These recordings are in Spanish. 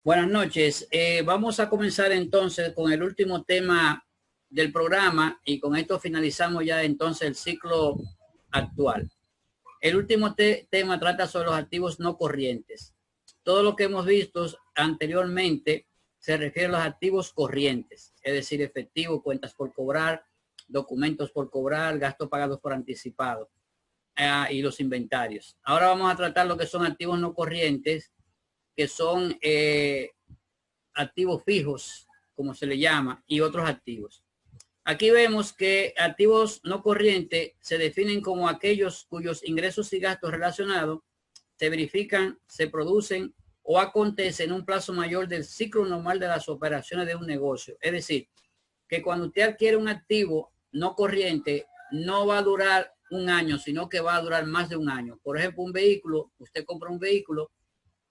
Buenas noches. Vamos a comenzar entonces con el último tema del programa y con esto finalizamos ya entonces el ciclo actual. El último tema trata sobre los activos no corrientes. Todo lo que hemos visto anteriormente se refiere a los activos corrientes, es decir, efectivo, cuentas por cobrar, documentos por cobrar, gastos pagados por anticipado y los inventarios. Ahora vamos a tratar lo que son activos no corrientes, que son activos fijos, como se le llama, y otros activos. Aquí vemos que activos no corrientes se definen como aquellos cuyos ingresos y gastos relacionados se verifican, se producen o acontecen en un plazo mayor del ciclo normal de las operaciones de un negocio. Es decir, que cuando usted adquiere un activo no corriente, no va a durar un año, sino que va a durar más de un año. Por ejemplo, un vehículo, usted compra un vehículo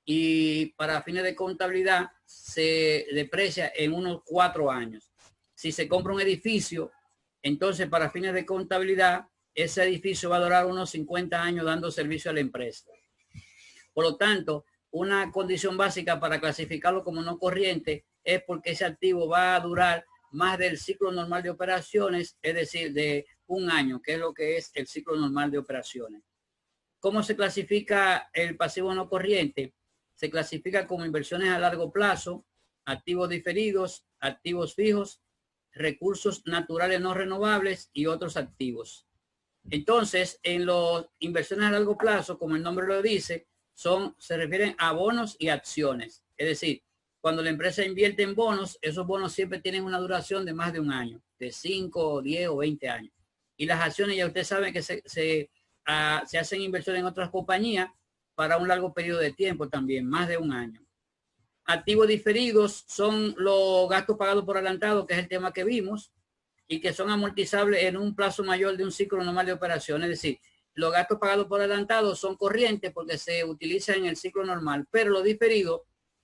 y para fines de contabilidad se deprecia en unos 4 años. Si se compra un edificio, entonces para fines de contabilidad, ese edificio va a durar unos 50 años dando servicio a la empresa. Por lo tanto, una condición básica para clasificarlo como no corriente es porque ese activo va a durar más del ciclo normal de operaciones, es decir, de un año, que es lo que es el ciclo normal de operaciones. ¿Cómo se clasifica el pasivo no corriente? Se clasifica como inversiones a largo plazo, activos diferidos, activos fijos, recursos naturales no renovables y otros activos. Entonces, en las inversiones a largo plazo, como el nombre lo dice, se refieren a bonos y acciones. Es decir, cuando la empresa invierte en bonos, esos bonos siempre tienen una duración de más de un año, de 5, 10 o 20 años. Y las acciones, ya ustedes saben que se hacen inversiones en otras compañías para un largo periodo de tiempo también, más de un año. Activos diferidos son los gastos pagados por adelantado, que es el tema que vimos, y que son amortizables en un plazo mayor de un ciclo normal de operaciones. Es decir, los gastos pagados por adelantado son corrientes porque se utilizan en el ciclo normal, pero los diferidos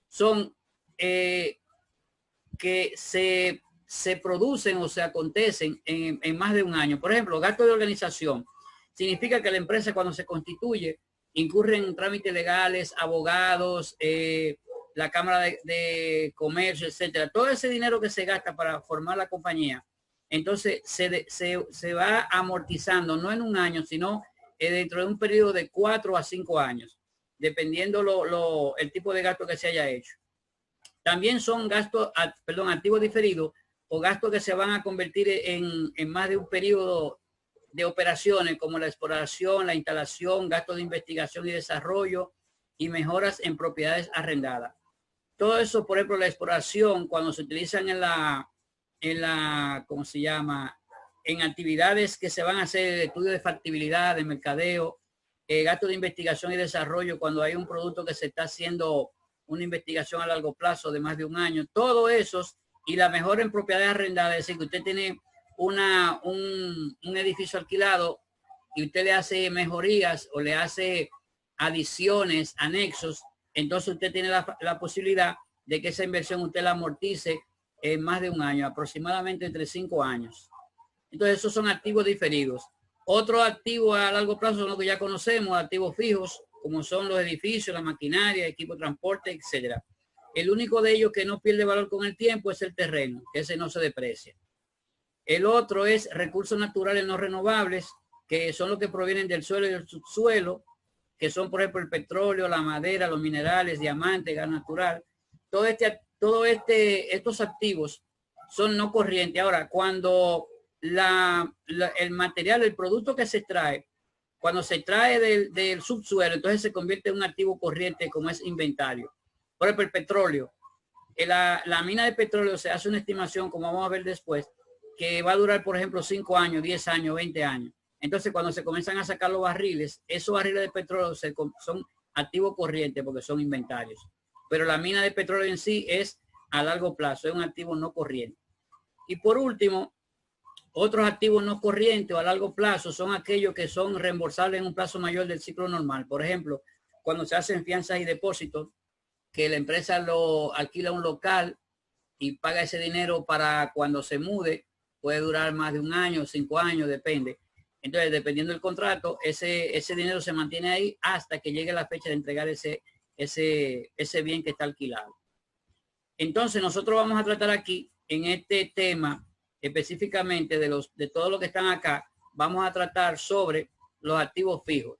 son que se producen o se acontecen en más de un año. Por ejemplo, gastos de organización. Significa que la empresa cuando se constituye incurre en trámites legales, abogados, la Cámara de Comercio, etcétera. Todo ese dinero que se gasta para formar la compañía, entonces se va amortizando, no en un año, sino dentro de un periodo de 4 a 5 años, dependiendo el tipo de gasto que se haya hecho. También son gastos, activos diferidos o gastos que se van a convertir en más de un periodo de operaciones como la exploración, la instalación, gastos de investigación y desarrollo y mejoras en propiedades arrendadas. Todo eso, por ejemplo, la exploración, cuando se utilizan ¿cómo se llama? En actividades que se van a hacer de estudio de factibilidad, de mercadeo, gastos de investigación y desarrollo, cuando hay un producto que se está haciendo una investigación a largo plazo de más de un año, todo eso y la mejora en propiedades arrendadas, es decir, que usted tiene un edificio alquilado y usted le hace mejorías o le hace adiciones, anexos, entonces usted tiene la posibilidad de que esa inversión usted la amortice en más de un año, aproximadamente entre 5 años. Entonces esos son activos diferidos. Otros activos a largo plazo son los que ya conocemos, activos fijos, como son los edificios, la maquinaria, equipo de transporte, etcétera. El único de ellos que no pierde valor con el tiempo es el terreno, que ese no se deprecia. El otro es recursos naturales no renovables, que son los que provienen del suelo y del subsuelo, que son, por ejemplo, el petróleo, la madera, los minerales, diamantes, gas natural. Estos activos son no corrientes. Ahora, cuando el material, el producto que se extrae, cuando se trae del subsuelo, entonces se convierte en un activo corriente como es inventario. Por ejemplo, el petróleo. La mina de petróleo se hace una estimación, como vamos a ver después, que va a durar, por ejemplo, 5 años, 10 años, 20 años. Entonces, cuando se comienzan a sacar los barriles, esos barriles de petróleo son activos corrientes porque son inventarios. Pero la mina de petróleo en sí es a largo plazo, es un activo no corriente. Y por último, otros activos no corrientes o a largo plazo son aquellos que son reembolsables en un plazo mayor del ciclo normal. Por ejemplo, cuando se hacen fianzas y depósitos, que la empresa lo alquila un local y paga ese dinero para cuando se mude, puede durar más de un año, 5 años, depende. Entonces, dependiendo del contrato, ese dinero se mantiene ahí hasta que llegue la fecha de entregar ese bien que está alquilado. Entonces nosotros vamos a tratar aquí en este tema específicamente de todo lo que están acá, vamos a tratar sobre los activos fijos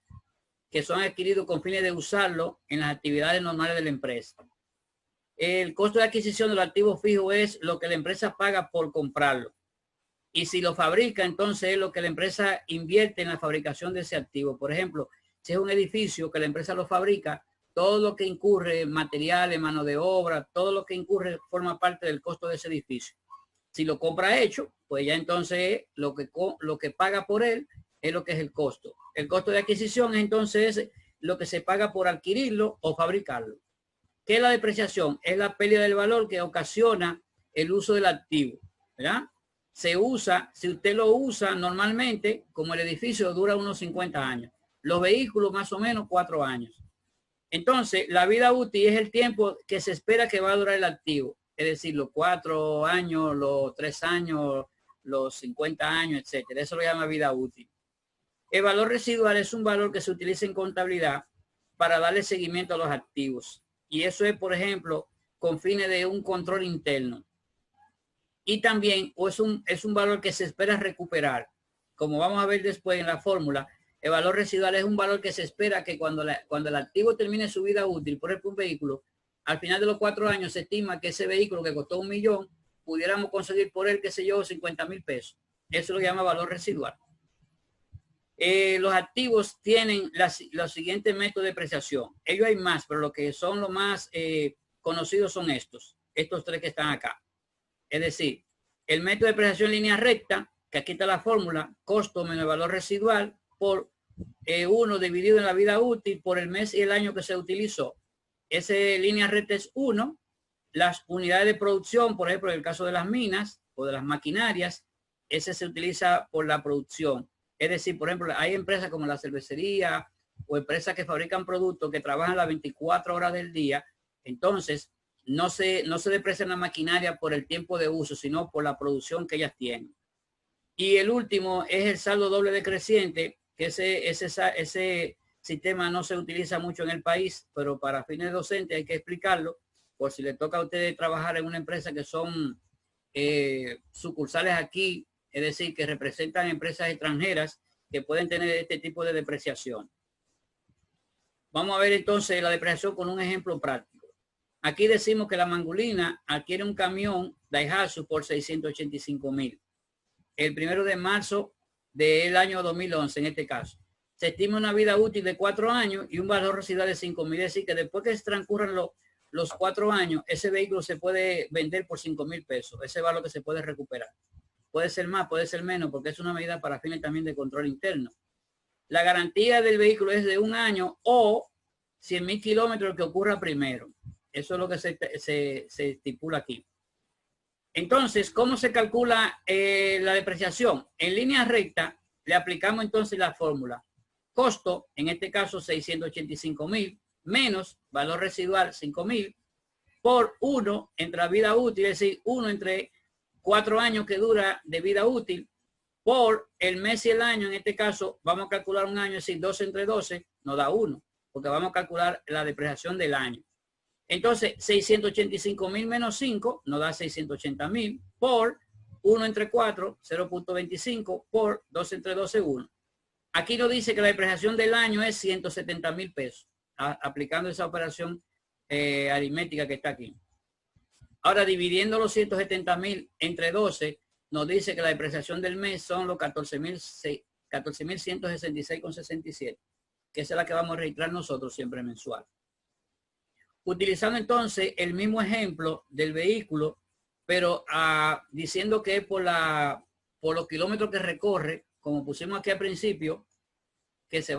que son adquiridos con fines de usarlo en las actividades normales de la empresa. El costo de adquisición de los activos fijos es lo que la empresa paga por comprarlo. Y si lo fabrica, entonces es lo que la empresa invierte en la fabricación de ese activo. Por ejemplo, si es un edificio que la empresa lo fabrica, todo lo que incurre, materiales, mano de obra, todo lo que incurre forma parte del costo de ese edificio. Si lo compra hecho, pues ya entonces lo que paga por él es lo que es el costo. El costo de adquisición entonces lo que se paga por adquirirlo o fabricarlo. ¿Qué es la depreciación? Es la pérdida del valor que ocasiona el uso del activo, ¿verdad? Se usa, si usted lo usa normalmente, como el edificio dura unos 50 años. Los vehículos más o menos 4 años. Entonces, la vida útil es el tiempo que se espera que va a durar el activo. Es decir, los 4 años, los 3 años, los 50 años, etcétera. Eso lo llama vida útil. El valor residual es un valor que se utiliza en contabilidad para darle seguimiento a los activos. Y eso es, por ejemplo, con fines de un control interno. Y también es un valor que se espera recuperar. Como vamos a ver después en la fórmula, el valor residual es un valor que se espera que cuando el activo termine su vida útil, por ejemplo, un vehículo, al final de los 4 años se estima que ese vehículo que costó 1 millón, pudiéramos conseguir por él, qué sé yo, 50,000 pesos. Eso lo llama valor residual. Los activos tienen los siguientes métodos de depreciación. Ellos hay más, pero lo que son los más conocidos son estos 3 que están acá. Es decir, el método de depreciación en línea recta, que aquí está la fórmula, costo menos el valor residual por 1 dividido en la vida útil por el mes y el año que se utilizó. Esa línea recta es 1. Las unidades de producción, por ejemplo, en el caso de las minas o de las maquinarias, ese se utiliza por la producción. Es decir, por ejemplo, hay empresas como la cervecería o empresas que fabrican productos que trabajan las 24 horas del día. Entonces, no se deprecia la maquinaria por el tiempo de uso, sino por la producción que ellas tienen. Y el último es el saldo doble decreciente, que ese sistema no se utiliza mucho en el país, pero para fines docentes hay que explicarlo, por si le toca a ustedes trabajar en una empresa que son sucursales aquí, es decir, que representan empresas extranjeras que pueden tener este tipo de depreciación. Vamos a ver entonces la depreciación con un ejemplo práctico. Aquí decimos que la Mangulina adquiere un camión Daihatsu por 685,000. El 1 de marzo del año 2011, en este caso. Se estima una vida útil de 4 años y un valor residual de 5,000. Es decir, que después que se transcurran los 4 años, ese vehículo se puede vender por 5,000 pesos. Ese valor que se puede recuperar. Puede ser más, puede ser menos, porque es una medida para fines también de control interno. La garantía del vehículo es de 1 año o 100,000 kilómetros que ocurra primero. Eso es lo que se estipula aquí. Entonces, ¿cómo se calcula la depreciación? En línea recta, le aplicamos entonces la fórmula. Costo, en este caso 685,000, menos valor residual 5,000, por 1 entre la vida útil, es decir, 1 entre 4 años que dura de vida útil, por el mes y el año. En este caso, vamos a calcular un año, es decir, 12 entre 12 nos da 1, porque vamos a calcular la depreciación del año. Entonces, 685,000 menos 5 nos da 680,000 por 1 entre 4, 0.25 por 2 entre 12, 1. Aquí nos dice que la depreciación del año es 170,000 pesos, aplicando esa operación aritmética que está aquí. Ahora, dividiendo los 170,000 entre 12, nos dice que la depreciación del mes son los 14,166,67, que esa es la que vamos a registrar nosotros siempre mensual. Utilizando entonces el mismo ejemplo del vehículo, pero diciendo que es por los kilómetros que recorre, como pusimos aquí al principio, que se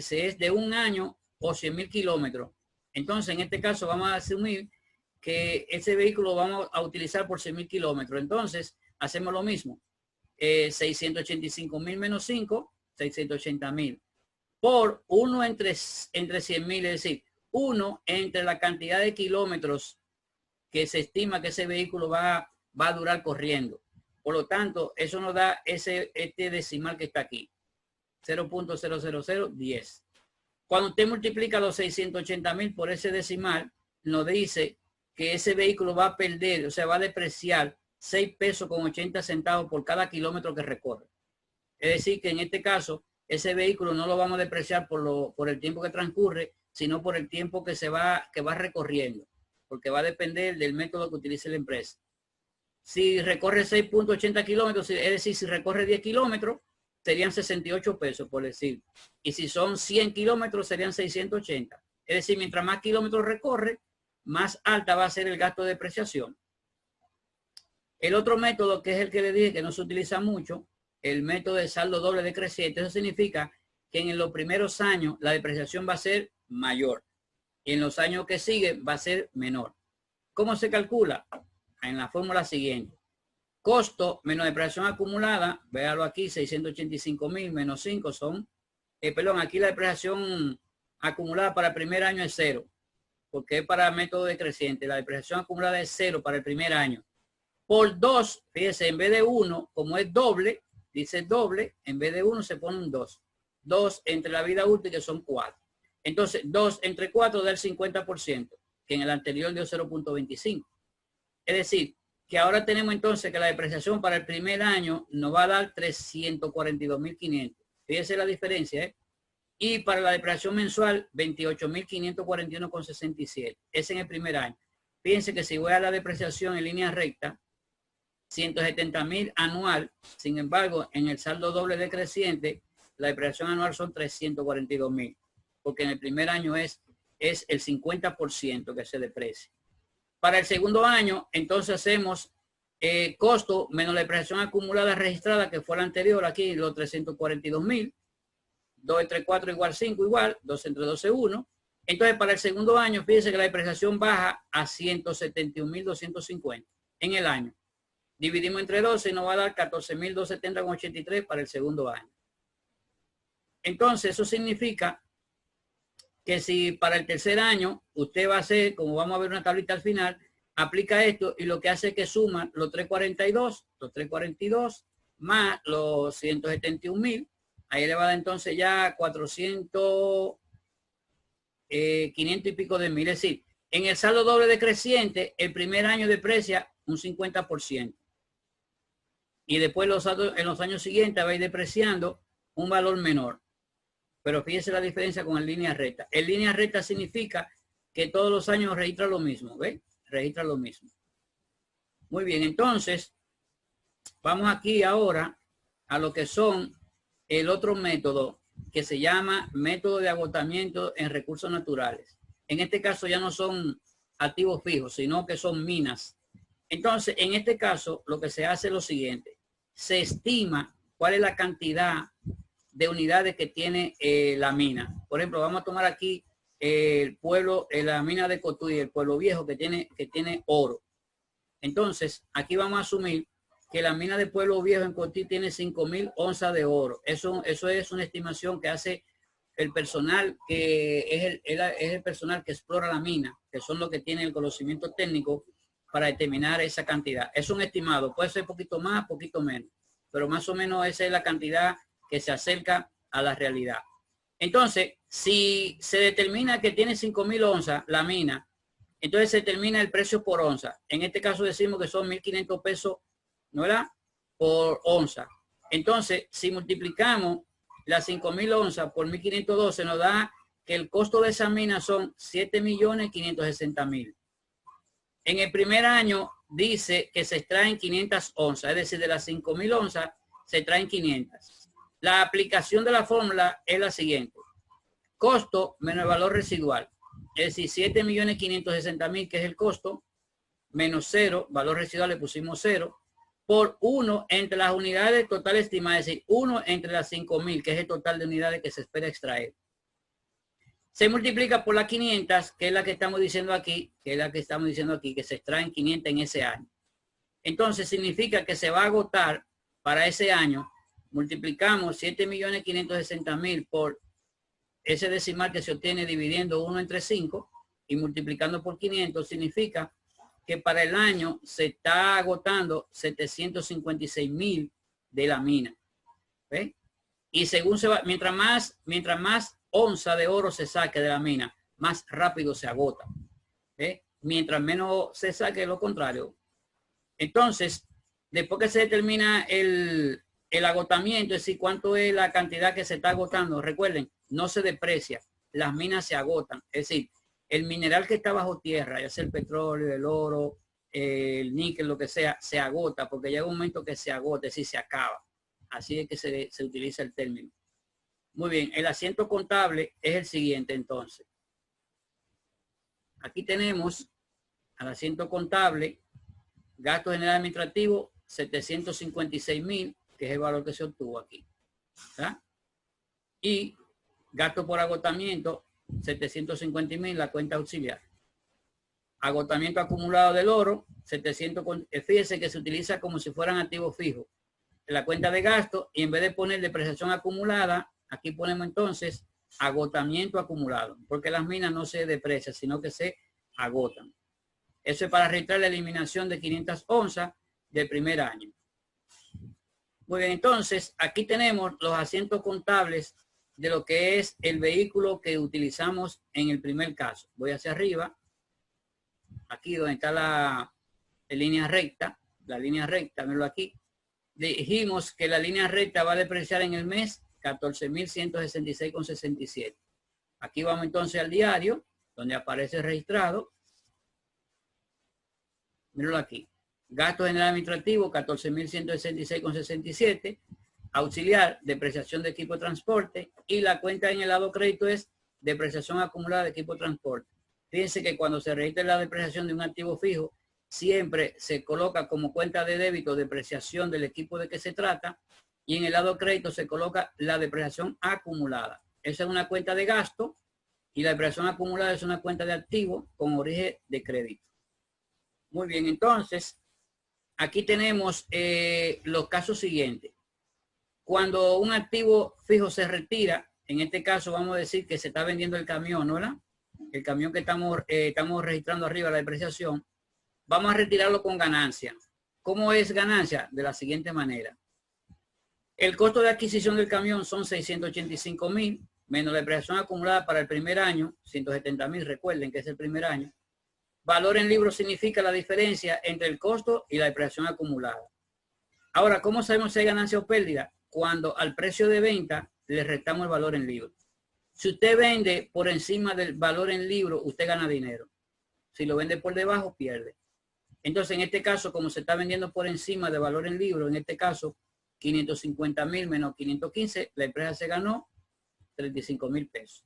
es de 1 año o 100,000 kilómetros. Entonces, en este caso vamos a asumir que ese vehículo vamos a utilizar por 100,000 kilómetros. Entonces, hacemos lo mismo. 685,000 menos 5, 680,000. Por 1 entre 100,000, es decir, 1 entre la cantidad de kilómetros que se estima que ese vehículo va a durar corriendo. Por lo tanto, eso nos da este decimal que está aquí. 0.00010. Cuando usted multiplica los 680,000 por ese decimal, nos dice que ese vehículo va a perder, o sea, va a depreciar 6 pesos con 80 centavos por cada kilómetro que recorre. Es decir, que en este caso, ese vehículo no lo vamos a depreciar por el tiempo que transcurre, sino por el tiempo que va recorriendo, porque va a depender del método que utilice la empresa. Si recorre 6.80 kilómetros, es decir, si recorre 10 kilómetros, serían 68 pesos, por decir. Y si son 100 kilómetros, serían 680. Es decir, mientras más kilómetros recorre, más alta va a ser el gasto de depreciación. El otro método, que es el que le dije que no se utiliza mucho, el método de saldo doble decreciente, eso significa que en los primeros años la depreciación va a ser mayor y en los años que siguen va a ser menor. ¿Cómo se calcula? En la fórmula siguiente. Costo menos depreciación acumulada, véalo aquí, 685.000 menos 5 son, aquí la depreciación acumulada para el primer año es 0, porque es para método decreciente. La depreciación acumulada es 0 para el primer año. Por 2, fíjese, en vez de 1, como es doble, dice doble, en vez de 1 se pone un 2. 2 entre la vida útil, que son 4. Entonces, 2 entre 4 da el 50%, que en el anterior dio 0.25. Es decir, que ahora tenemos entonces que la depreciación para el primer año nos va a dar 342.500. Fíjese la diferencia, ¿eh? Y para la depreciación mensual, 28.541,67. Es en el primer año. Fíjense que si voy a la depreciación en línea recta, 170.000 anual. Sin embargo, en el saldo doble decreciente, la depreciación anual son 342.000, porque en el primer año es el 50% que se deprecia. Para el segundo año, entonces hacemos costo menos la depreciación acumulada registrada, que fue la anterior, aquí los 342.000. 2 entre 4 igual 5 igual, 2 entre 12 1. Entonces, para el segundo año, fíjense que la depreciación baja a 171.250 en el año. Dividimos entre 12 y nos va a dar 14.270,83 para el segundo año. Entonces, eso significa que si para el tercer año usted va a hacer, como vamos a ver una tablita al final, aplica esto y lo que hace es que suma los 342 más los 171.000, ahí le va a dar entonces ya 500 y pico de mil. Es decir, en el saldo doble decreciente, el primer año deprecia un 50%. Y después en los años siguientes va a ir depreciando un valor menor. Pero fíjese la diferencia con el línea recta. En línea recta significa que todos los años registra lo mismo, ¿ves? Registra lo mismo. Muy bien, entonces, vamos aquí ahora a lo que son el otro método que se llama método de agotamiento en recursos naturales. En este caso ya no son activos fijos, sino que son minas. Entonces, en este caso, lo que se hace es lo siguiente. Se estima cuál es la cantidad de unidades que tiene la mina. Por ejemplo, vamos a tomar aquí el pueblo, la mina de Cotuí, el pueblo viejo que tiene oro. Entonces, aquí vamos a asumir que la mina de Pueblo Viejo en Cotuí tiene 5.000 onzas de oro. Eso es una estimación que hace el personal que es el personal que explora la mina, que son los que tienen el conocimiento técnico para determinar esa cantidad. Es un estimado, puede ser poquito más, poquito menos, pero más o menos esa es la cantidad que se acerca a la realidad. Entonces, si se determina que tiene 5.000 onzas la mina, entonces se determina el precio por onza. En este caso decimos que son 1.500 pesos, ¿no verdad? Por onza. Entonces, si multiplicamos las 5.000 onzas por 1.512, nos da que el costo de esa mina son 7.560.000. En el primer año dice que se extraen 500 onzas, es decir, de las 5.000 onzas se extraen 500. La aplicación de la fórmula es la siguiente. Costo menos el valor residual. Es decir, 7.560.000, que es el costo, menos 0, valor residual le pusimos 0, por 1 entre las unidades total estimadas, es decir, 1 entre las 5.000, que es el total de unidades que se espera extraer. Se multiplica por las 500, que es la que estamos diciendo aquí, que se extraen 500 en ese año. Entonces, significa que se va a agotar para ese año. Multiplicamos 7.560.000 por ese decimal que se obtiene dividiendo 1 entre 5 y multiplicando por 500, significa que para el año se está agotando 756.000 de la mina. ¿Ve? Y según se va, mientras más onza de oro se saque de la mina, más rápido se agota. ¿Ve? mientras menos se saque, lo contrario. Entonces, después que se determina el agotamiento, es decir, cuánto es la cantidad que se está agotando, recuerden, no se deprecia, las minas se agotan. Es decir, el mineral que está bajo tierra, ya sea el petróleo, el oro, el níquel, lo que sea, se agota, porque llega un momento que se agota, es decir, se acaba. Así es que se utiliza el término. Muy bien, el asiento contable es el siguiente entonces. Aquí tenemos al asiento contable, gasto general administrativo, 756,000, que es el valor que se obtuvo aquí. ¿Tá? Y gasto por agotamiento, 750,000, la cuenta auxiliar. Agotamiento acumulado del oro, 700, fíjense que se utiliza como si fueran activos fijos. En la cuenta de gasto, y en vez de poner depreciación acumulada, aquí ponemos entonces agotamiento acumulado, porque las minas no se deprecian, sino que se agotan. Eso es para registrar la eliminación de 500 onzas del primer año. Muy bien, entonces aquí tenemos los asientos contables de lo que es el vehículo que utilizamos en el primer caso. Voy hacia arriba, aquí donde está la línea recta, mírenlo aquí. Dijimos que la línea recta va a depreciar en el mes 14,166,67. Aquí vamos entonces al diario, donde aparece registrado. Mírenlo aquí. Gasto general administrativo, 14,166,67. Auxiliar, depreciación de equipo de transporte. Y la cuenta en el lado crédito es depreciación acumulada de equipo de transporte. Fíjense que cuando se registra la depreciación de un activo fijo, siempre se coloca como cuenta de débito depreciación del equipo de que se trata. Y en el lado crédito se coloca la depreciación acumulada. Esa es una cuenta de gasto y la depreciación acumulada es una cuenta de activo con origen de crédito. Muy bien, entonces, aquí tenemos los casos siguientes. Cuando un activo fijo se retira, en este caso vamos a decir que se está vendiendo el camión, ¿no? ¿Verdad? El camión que estamos registrando arriba, la depreciación, vamos a retirarlo con ganancia. ¿Cómo es ganancia? De la siguiente manera. El costo de adquisición del camión son 685,000, menos la depreciación acumulada para el primer año, 170,000, recuerden que es el primer año. Valor en libro significa la diferencia entre el costo y la depreciación acumulada. Ahora, ¿cómo sabemos si hay ganancia o pérdida? Cuando al precio de venta le restamos el valor en libro. Si usted vende por encima del valor en libro, usted gana dinero. Si lo vende por debajo, pierde. Entonces, en este caso, como se está vendiendo por encima de valor en libro, en este caso, 550,000 menos 515, la empresa se ganó 35,000 pesos.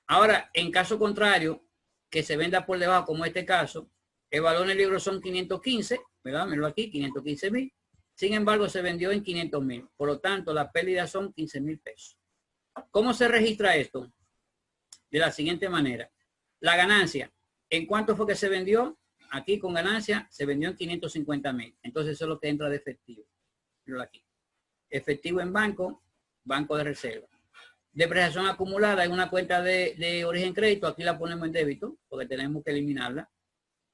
Ahora, en caso contrario, que se venda por debajo, como este caso, el valor en el libro son 515, ¿verdad? Míralo aquí, 515,000. Sin embargo, se vendió en 500,000. Por lo tanto, las pérdidas son 15,000 pesos. ¿Cómo se registra esto? De la siguiente manera. La ganancia, ¿en cuánto fue que se vendió? Aquí con ganancia se vendió en 550,000. Entonces, eso es lo que entra de efectivo. Míralo aquí. Efectivo en banco, banco de reserva. Depreciación acumulada en una cuenta de origen crédito, aquí la ponemos en débito, porque tenemos que eliminarla.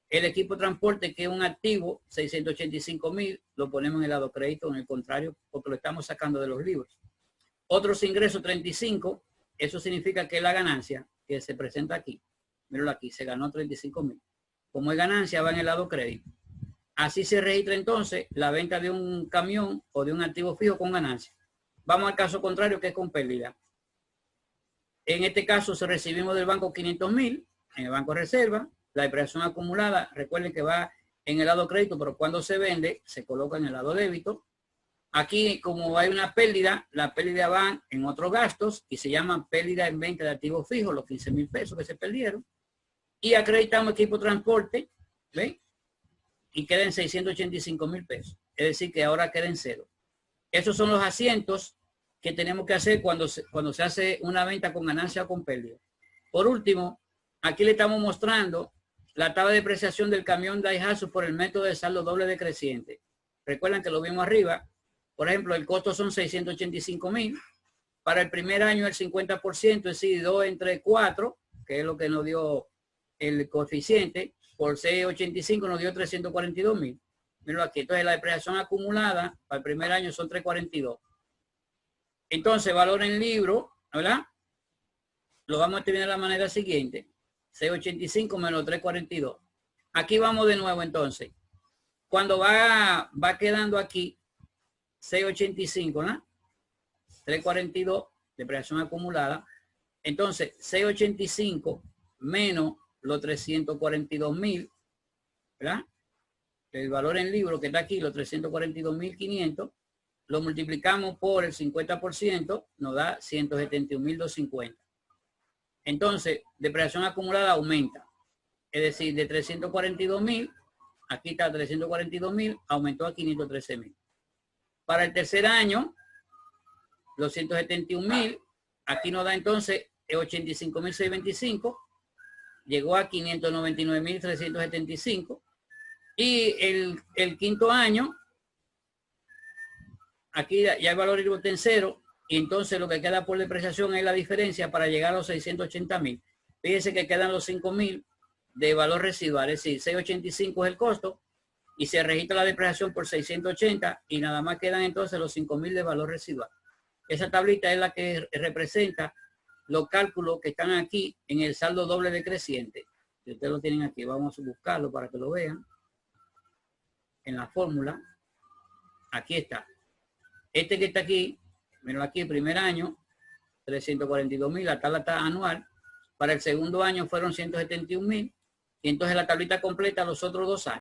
El equipo de transporte, que es un activo, 685,000, lo ponemos en el lado crédito, en el contrario, porque lo estamos sacando de los libros. Otros ingresos, 35, eso significa que la ganancia que se presenta aquí, míralo aquí, se ganó 35,000. Como es ganancia, va en el lado crédito. Así se registra entonces la venta de un camión o de un activo fijo con ganancia. Vamos al caso contrario, que es con pérdida. En este caso, se recibimos del banco 500,000 en el banco de reserva. La depreciación acumulada, recuerden que va en el lado crédito, pero cuando se vende, se coloca en el lado débito. Aquí, como hay una pérdida, la pérdida va en otros gastos y se llama pérdida en venta de activos fijos, los 15,000 pesos que se perdieron. Y acreditamos equipo de transporte, ¿ven? Y queden 685,000 pesos. Es decir, que ahora queden cero. Esos son los asientos que tenemos que hacer cuando se hace una venta con ganancia o con pérdida. Por último, aquí le estamos mostrando la tabla de depreciación del camión Daihatsu por el método de saldo doble decreciente. Recuerden que lo vimos arriba. Por ejemplo, el costo son 685,000. Para el primer año el 50%, es decir, 2 entre 4, que es lo que nos dio el coeficiente, por 685 nos dio 342,000. Míralo aquí. Entonces la depreciación acumulada para el primer año son 342. Entonces, valor en libro, ¿verdad? Lo vamos a determinar de la manera siguiente. 685 menos 342. Aquí vamos de nuevo entonces. Cuando va quedando aquí 685, ¿no? 342, depreciación acumulada. Entonces, 685 menos los 342.000, ¿verdad? El valor en libro que está aquí, los 342.500, lo multiplicamos por el 50%, nos da 171.250. Entonces, depreciación acumulada aumenta. Es decir, de 342.000, aquí está 342.000, aumentó a 513.000. Para el tercer año, los 171.000, aquí nos da entonces 85.625, llegó a 599.375. Y el quinto año, aquí ya el valor libre está en cero, y entonces lo que queda por depreciación es la diferencia para llegar a los 680.000. Fíjense que quedan los 5.000 de valor residual, es decir, 685 es el costo, y se registra la depreciación por 680, y nada más quedan entonces los 5.000 de valor residual. Esa tablita es la que representa los cálculos que están aquí en el saldo doble decreciente. Si ustedes lo tienen aquí, vamos a buscarlo para que lo vean. En la fórmula, aquí está. Este que está aquí, miren aquí, el primer año, 342.000, la tabla está anual. Para el segundo año fueron 171.000. Y entonces la tablita completa los otros 2 años.